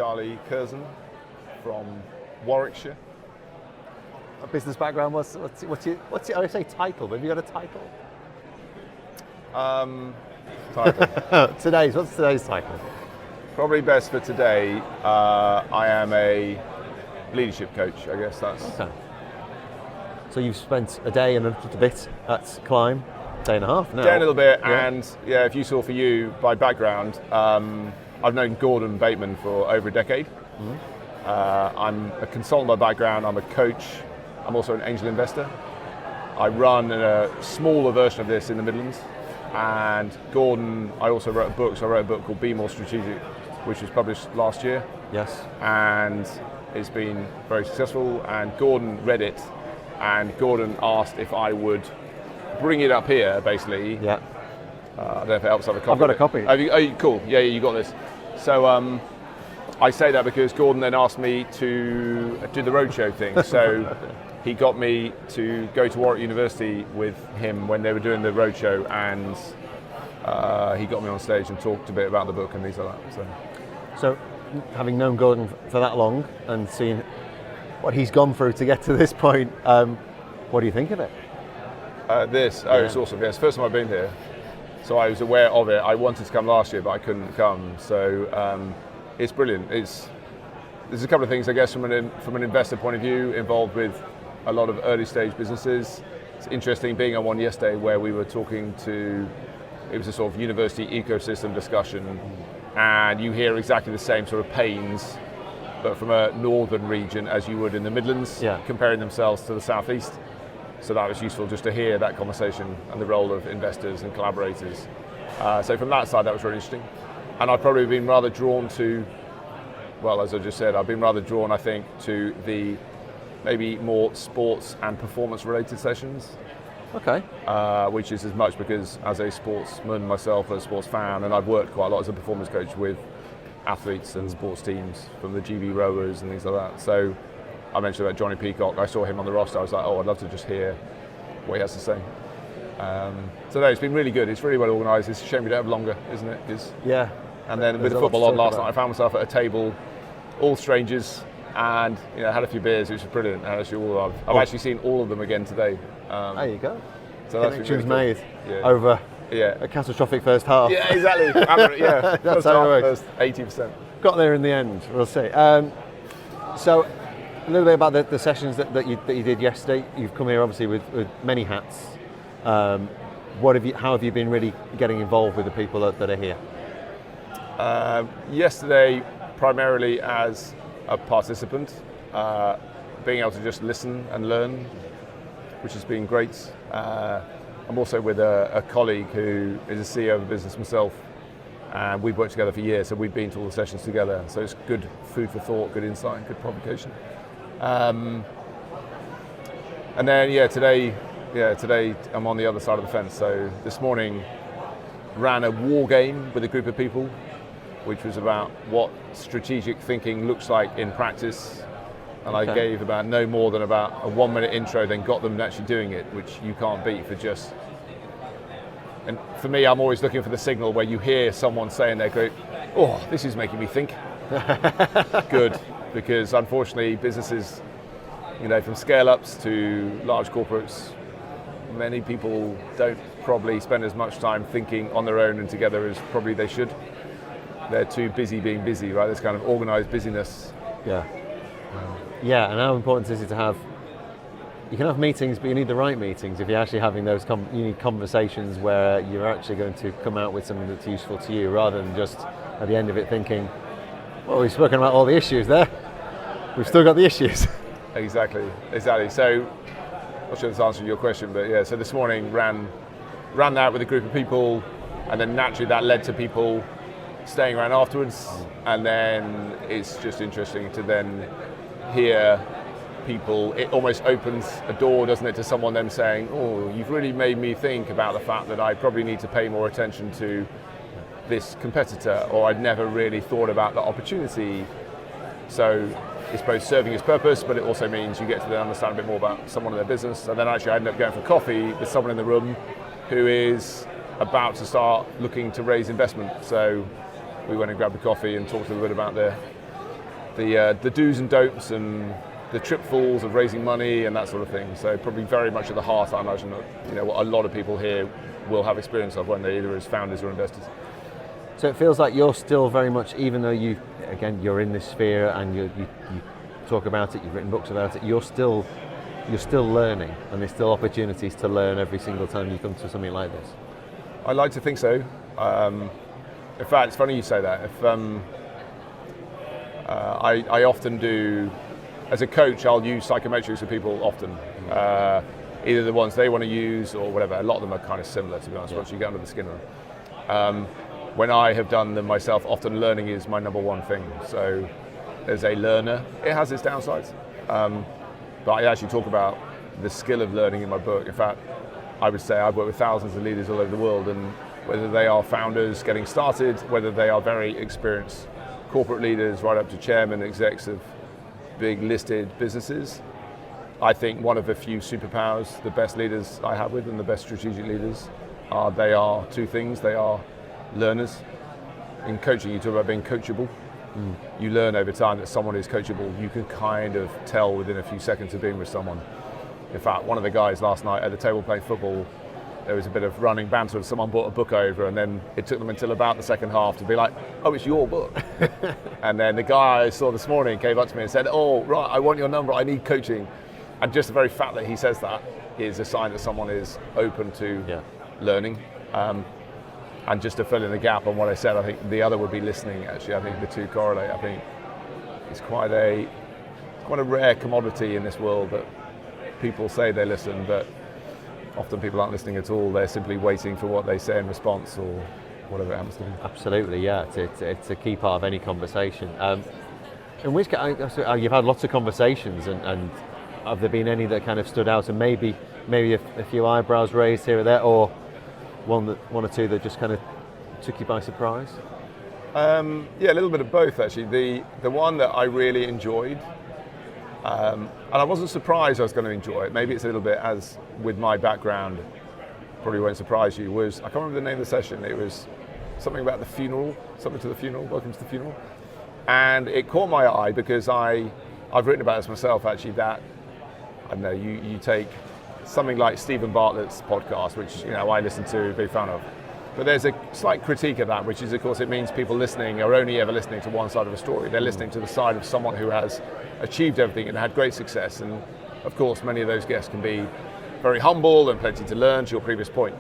Charlie Curson from Warwickshire. A business background. What's your I would say title, but have you got a title? Title. What's today's title? Probably best for today. I am a leadership coach. I guess that's. Okay. So you've spent a day and a little bit at Climb, day and a half now. Day and a little bit, yeah. And if you saw for you by background, I've known Gordon Bateman for over a decade. Mm-hmm. I'm a consultant by background. I'm a coach. I'm also an angel investor. I run a smaller version of this in the Midlands. And Gordon, I also wrote a book. So I wrote a book called Be More Strategic, which was published last year. Yes. And it's been very successful. And Gordon read it. And Gordon asked if I would bring it up here, basically. Yeah. I don't know if it helps have a copy. I've got a copy. Cool. Yeah, you got this. So I say that because Gordon then asked me to do the roadshow thing. So he got me to go to Warwick University with him when they were doing the roadshow, and he got me on stage and talked a bit about the book and things like that. So having known Gordon for that long and seeing what he's gone through to get to this point, what do you think of it? It's awesome. Yes, first time I've been here, so I was aware of it. I wanted to come last year, but I couldn't come. So it's brilliant. There's a couple of things, I guess, from an investor point of view, involved with a lot of early stage businesses. It's interesting being on one yesterday where we were talking to. It was a sort of university ecosystem discussion, and you hear exactly the same sort of pains, but from a northern region as you would in the Midlands, comparing themselves to the southeast. So that was useful just to hear that conversation and the role of investors and collaborators. So from that side, that was really interesting. And I've probably been rather drawn to, well, as I just said, I've been rather drawn, I think, to the maybe more sports and performance related sessions. Okay. Which is as much because as a sportsman myself, a sports fan, and I've worked quite a lot as a performance coach with athletes and sports teams from the GB rowers and things like that. So I mentioned about Johnny Peacock. I saw him on the roster. I was like, I'd love to just hear what he has to say. So no, it's been really good. It's really well organised. It's a shame we don't have longer, isn't it? Yeah. And then with the football on last night, I found myself at a table, all strangers, and had a few beers, which was brilliant. And I've actually seen all of them again today. There you go. So connections really made over a catastrophic first half. Yeah, exactly. That's how it works. First 80%. Got there in the end. We'll see. So a little bit about the sessions that you did yesterday. You've come here obviously with many hats. How have you been really getting involved with the people that are here? Yesterday, primarily as a participant, being able to just listen and learn, which has been great. I'm also with a colleague who is a CEO of a business himself, and we've worked together for years, so we've been to all the sessions together. So it's good food for thought, good insight, good provocation. And then today I'm on the other side of the fence. So this morning ran a war game with a group of people, which was about what strategic thinking looks like in practice. And I gave about no more than about a 1 minute intro, then got them actually doing it, which you can't beat for just. And for me, I'm always looking for the signal where you hear someone say in their group, "Oh, this is making me think." Good, because unfortunately, businesses, from scale-ups to large corporates, many people don't probably spend as much time thinking on their own and together as probably they should. They're too busy being busy, right? This kind of organised busyness. Yeah, and how important is it to have? You can have meetings, but you need the right meetings. If you're actually having those, you need conversations where you're actually going to come out with something that's useful to you, rather than just at the end of it thinking, "Well, we've spoken about all the issues there. We've still got the issues." Exactly. So, I'm not sure this answered your question, but so this morning ran that with a group of people, and then naturally that led to people staying around afterwards, and then it's just interesting to then hear people. It almost opens a door, doesn't it, to someone then saying, "Oh, you've really made me think about the fact that I probably need to pay more attention to this competitor, or I'd never really thought about the opportunity." So it's both serving its purpose, but it also means you get to then understand a bit more about someone and their business. And then actually I ended up going for coffee with someone in the room who is about to start looking to raise investment. So we went and grabbed a coffee and talked a little bit about the do's and don'ts and the tripfalls of raising money and that sort of thing. So probably very much at the heart, I imagine, what a lot of people here will have experience of when they're either as founders or investors. So it feels like you're still very much, even though you're in this sphere and you talk about it, you've written books about it, you're still learning, and there's still opportunities to learn every single time you come to something like this. I like to think so. In fact, it's funny you say that. I often do, as a coach, I'll use psychometrics with people often. Either the ones they want to use or whatever. A lot of them are kind of similar, to be honest, once you get under the skin of them. When I have done them myself, often learning is my number one thing. So as a learner, it has its downsides. But I actually talk about the skill of learning in my book. In fact, I would say I've worked with thousands of leaders all over the world, and whether they are founders getting started, whether they are very experienced corporate leaders, right up to chairman, execs of big listed businesses, I think one of the few superpowers, the best leaders I have with and the best strategic leaders, they are two things. They are learners. In coaching, you talk about being coachable. You learn over time that someone is coachable. You can kind of tell within a few seconds of being with someone. In fact, one of the guys last night at the table playing football, there was a bit of running banter. Someone brought a book over, and then it took them until about the second half to be like, oh, it's your book. And then the guy I saw this morning came up to me and said, oh, right, I want your number, I need coaching. And just the very fact that he says that is a sign that someone is open to learning. And just to fill in the gap on what I said, I think the other would be listening, actually. I think the two correlate. I think it's quite a rare commodity in this world that people say they listen, but often people aren't listening at all. They're simply waiting for what they say in response or whatever it happens to be. Absolutely, yeah. It's a key part of any conversation. In which case, you've had lots of conversations, and have there been any that kind of stood out, and maybe a few eyebrows raised here or there, or one or two that just kind of took you by surprise? Yeah, a little bit of both, actually. The one that I really enjoyed, and I wasn't surprised I was going to enjoy it, maybe it's a little bit as with my background, probably won't surprise you, was, I can't remember the name of the session, it was something about the funeral, something to the funeral, welcome to the funeral. And it caught my eye because I've written about this myself, actually, that, I don't know, you take something like Stephen Bartlett's podcast, which I listen to, big fan of. But there's a slight critique of that, which is, of course, it means people listening are only ever listening to one side of a story. They're listening to the side of someone who has achieved everything and had great success. And of course, many of those guests can be very humble and plenty to learn, to your previous point.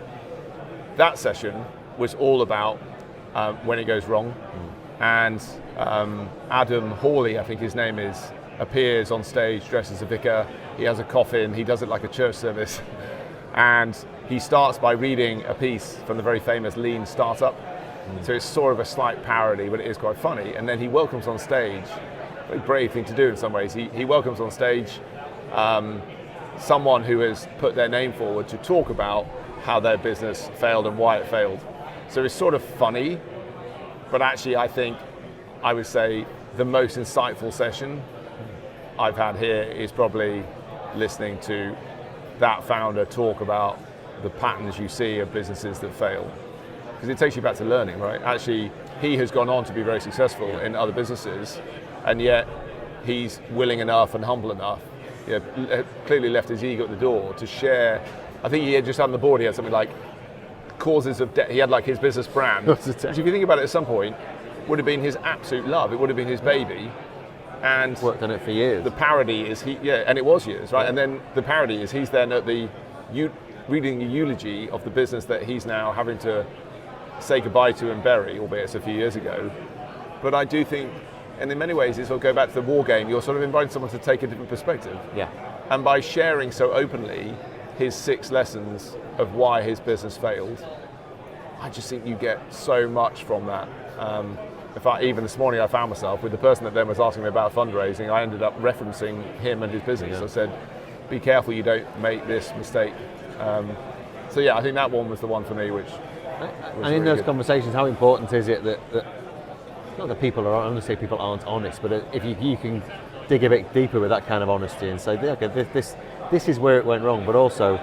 That session was all about when it goes wrong. And Adam Hawley, I think his name is, appears on stage dressed as a vicar. He has a coffin, he does it like a church service. And he starts by reading a piece from the very famous Lean Startup. So it's sort of a slight parody, but it is quite funny. And then he welcomes on stage, a very brave thing to do in some ways, he welcomes on stage someone who has put their name forward to talk about how their business failed and why it failed. So it's sort of funny, but actually I would say the most insightful session I've had here is probably listening to that founder talk about the patterns you see of businesses that fail. Because it takes you back to learning, right? Actually, he has gone on to be very successful in other businesses, and yet he's willing enough and humble enough, clearly left his ego at the door to share. I think he had just on the board, he had something like causes of death. He had like his business brand, which if you think about it at some point, would have been his absolute love. It would have been his baby. And worked on it for years. The parody is and it was years, right? Yeah. And then the parody is he's then at reading the eulogy of the business that he's now having to say goodbye to and bury, albeit it's a few years ago. But I do think, and in many ways, it's sort of go back to the war game. You're sort of inviting someone to take a different perspective. Yeah. And by sharing so openly his 6 lessons of why his business failed, I just think you get so much from that. In fact, even this morning I found myself with the person that then was asking me about fundraising, I ended up referencing him and his business. Yeah. I said, be careful you don't make this mistake. So yeah, I think that one was the one for me, which and in those conversations, how important is it that not that people are, I don't want to say people aren't honest, but if you can dig a bit deeper with that kind of honesty and say, okay, this is where it went wrong, but also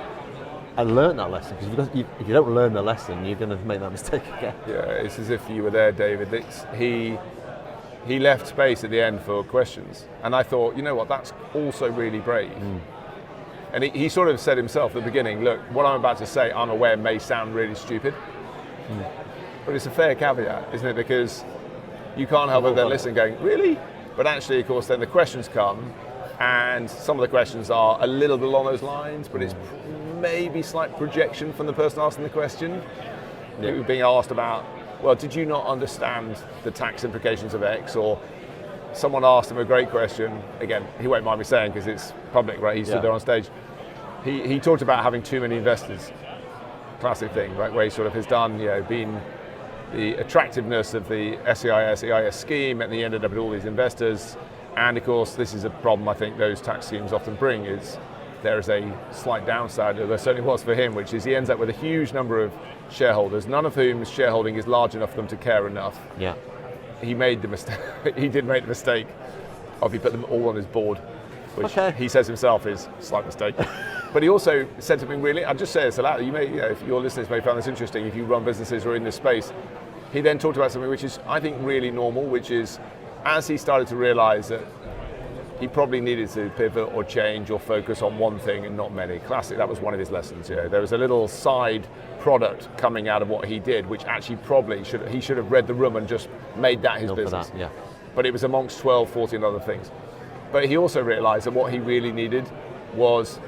I learned that lesson, because if you don't learn the lesson, you're going to make that mistake again. Yeah, it's as if you were there, David. he left space at the end for questions. And I thought, you know what, that's also really brave. And he sort of said himself at the beginning, look, what I'm about to say, I'm aware may sound really stupid, but it's a fair caveat, isn't it? Because you can't help but then listen going, really? But actually, of course, then the questions come, and some of the questions are a little bit along those lines, but it's maybe slight projection from the person asking the question. Maybe being asked about, well, did you not understand the tax implications of X? Or someone asked him a great question. Again, he won't mind me saying because it's public, right? He stood there on stage. He talked about having too many investors. Classic thing, right? Where he sort of has done, been the attractiveness of the SEIS, EIS scheme, and he ended up with all these investors. And of course, this is a problem I think those tax schemes often bring, is there is a slight downside, or there certainly was for him, which is he ends up with a huge number of shareholders, none of whose shareholding is large enough for them to care enough. Yeah. He made the mistake. He did make the mistake of he put them all on his board, which he says himself is a slight mistake. But he also said something really. I'll just say this aloud. You may, if your listeners may find this interesting, if you run businesses or are in this space. He then talked about something which is, I think, really normal, which is, as he started to realise that he probably needed to pivot or change or focus on one thing and not many. Classic. That was one of his lessons. There was a little side product coming out of what he did, which actually probably he should have read the room and just made that his business. But it was amongst 12, 14 other things. But he also realised that what he really needed was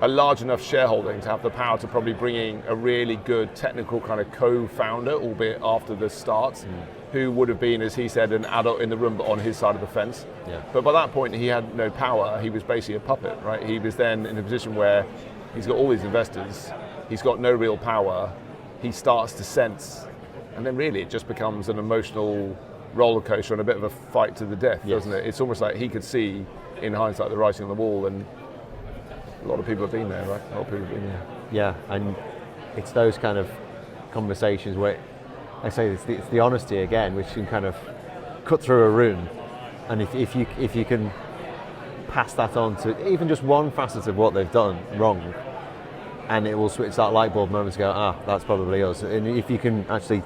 a large enough shareholding to have the power to probably bring in a really good technical kind of co-founder, albeit after the start, who would have been, as he said, an adult in the room but on his side of the fence. But by that point he had no power. He was basically a puppet, right? He was then in a position where he's got all these investors, he's got no real power, he starts to sense, and then really it just becomes an emotional roller coaster and a bit of a fight to the death, doesn't it? It's almost like he could see in hindsight the writing on the wall, and a lot of people have been there, right? A lot of people have been there. Yeah, and it's those kind of conversations where, I say it's the honesty again, which can kind of cut through a room, and if you can pass that on to even just one facet of what they've done wrong, and it will switch that light bulb moment to go, that's probably us. And if you can actually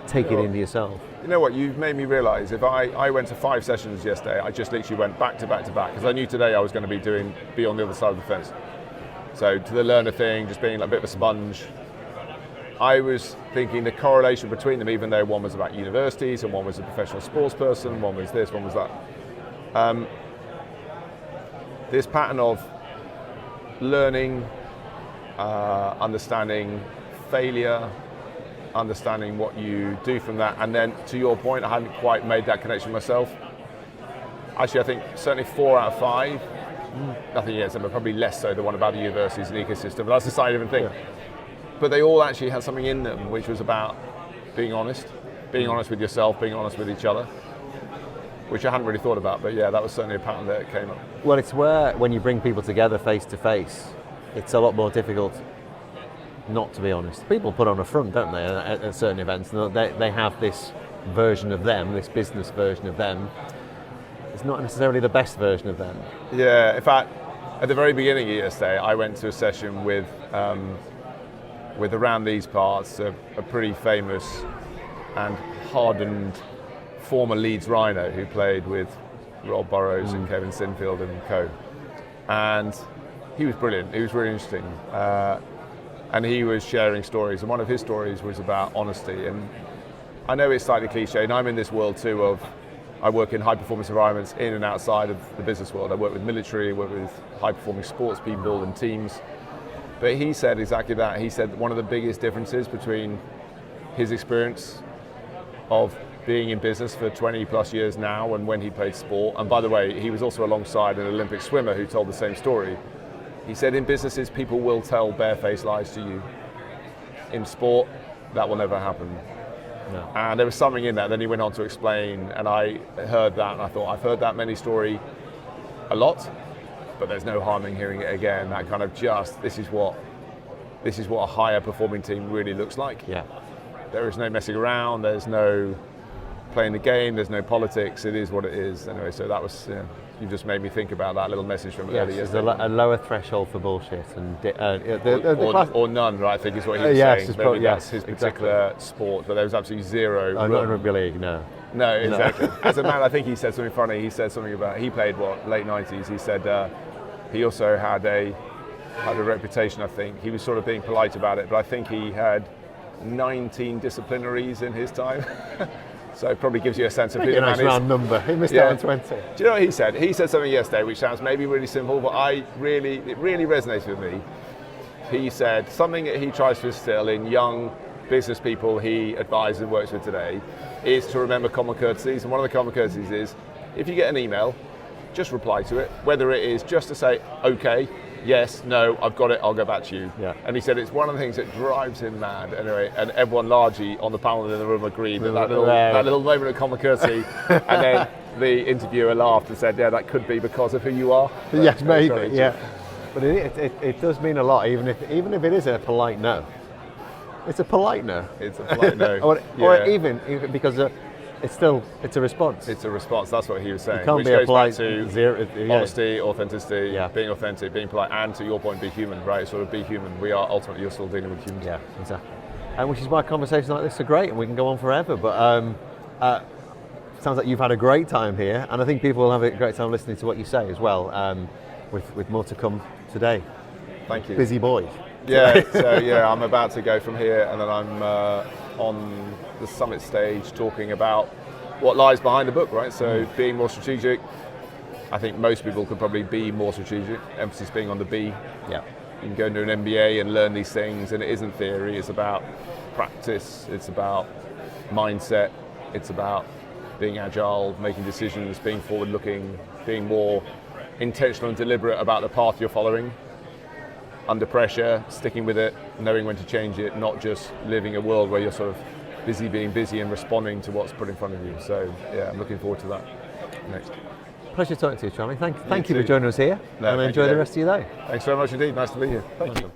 take it into yourself. You know what, you've made me realise, if I went to 5 sessions yesterday, I just literally went back to back to back, because I knew today I was going to be on the other side of the fence. So to the learner thing, just being like a bit of a sponge, I was thinking the correlation between them, even though one was about universities and one was a professional sports person, one was this, one was that. This pattern of learning, understanding failure, understanding what you do from that, and then to your point, I hadn't quite made that connection myself. Actually, I think certainly 4 out of 5, nothing yet, but probably less so the one about the universities and ecosystem, but that's a side of a thing. But they all actually had something in them which was about being honest with yourself, being honest with each other, which I hadn't really thought about, but yeah, that was certainly a pattern that came up. Well, it's where, when you bring people together face to face, it's a lot more difficult not to be honest. People put on a front, don't they, at certain events, and they have this version of them, this business version of them. It's not necessarily the best version of them. Yeah, in fact, at the very beginning of yesterday, I went to a session with around these parts, a pretty famous and hardened former Leeds Rhino who played with Rob Burrows and Kevin Sinfield and co. And he was brilliant. He was really interesting. And he was sharing stories, and one of his stories was about honesty. And I know it's slightly cliche, and I'm in this world too of, I work in high performance environments in and outside of the business world. I work with military, I work with high performing sports people and teams. But he said exactly that. He said one of the biggest differences between his experience of being in business for 20 plus years now and when he played sport, and by the way, he was also alongside an Olympic swimmer who told the same story. He said in businesses, people will tell barefaced lies to you. In sport, that will never happen. No. And there was something in that. Then he went on to explain, and I heard that, and I thought, I've heard that many story a lot, but there's no harm in hearing it again. That kind of just, this is what a higher performing team really looks like. Yeah. There is no messing around, there's no playing the game, there's no politics, it is what it is. Anyway, so that was, you just made me think about that little message from earlier. There's a lower threshold for bullshit, and or none, right? I think is what he was saying. Maybe that's his particular sport, but there was absolutely zero. Not in rugby league, no. No, exactly. As a man, I think he said something funny. He said something about, he played late 90s. He said he also had a reputation, I think. He was sort of being polite about it, but I think he had 19 disciplinaries in his time. So it probably gives you a sense of who the man is. A nice round number. He missed out on 20. Do you know what he said? He said something yesterday which sounds maybe really simple, but it really resonates with me. He said something that he tries to instill in young business people he advises and works with today is to remember common courtesies. And one of the common courtesies is, if you get an email, just reply to it. Whether it is just to say, okay, yes, no, I've got it, I'll go back to you. Yeah. And he said it's one of the things that drives him mad. Anyway, and everyone largely on the panel and in the room agreed that little moment of common courtesy. And then the interviewer laughed and said, yeah, that could be because of who you are. Yes, maybe, yeah. But it does mean a lot, even if it is a polite no. It's a polite no. It's a polite no. or even because it's a response. It's a response. That's what he was saying. It can't which be goes a polite back to honesty, authenticity, being authentic, being polite, and to your point, be human. Right? Sort of be human. We are ultimately, you're still dealing with humans. Yeah, exactly. And which is why conversations like this are great, and we can go on forever. But sounds like you've had a great time here, and I think people will have a great time listening to what you say as well. With more to come today. Thank you. Busy boy. Yeah, so I'm about to go from here, and then I'm on the summit stage talking about what lies behind the book, right? So being more strategic. I think most people could probably be more strategic, emphasis being on the B. Yeah. You can go into an MBA and learn these things, and it isn't theory, it's about practice, it's about mindset, it's about being agile, making decisions, being forward-looking, being more intentional and deliberate about the path you're following. Under pressure, sticking with it, knowing when to change it, not just living a world where you're sort of busy being busy and responding to what's put in front of you. So yeah, I'm looking forward to that next. Pleasure talking to you, Charlie. Thank you for joining us here, and enjoy the rest of your day. Thanks very much indeed. Nice to be here. Thank you.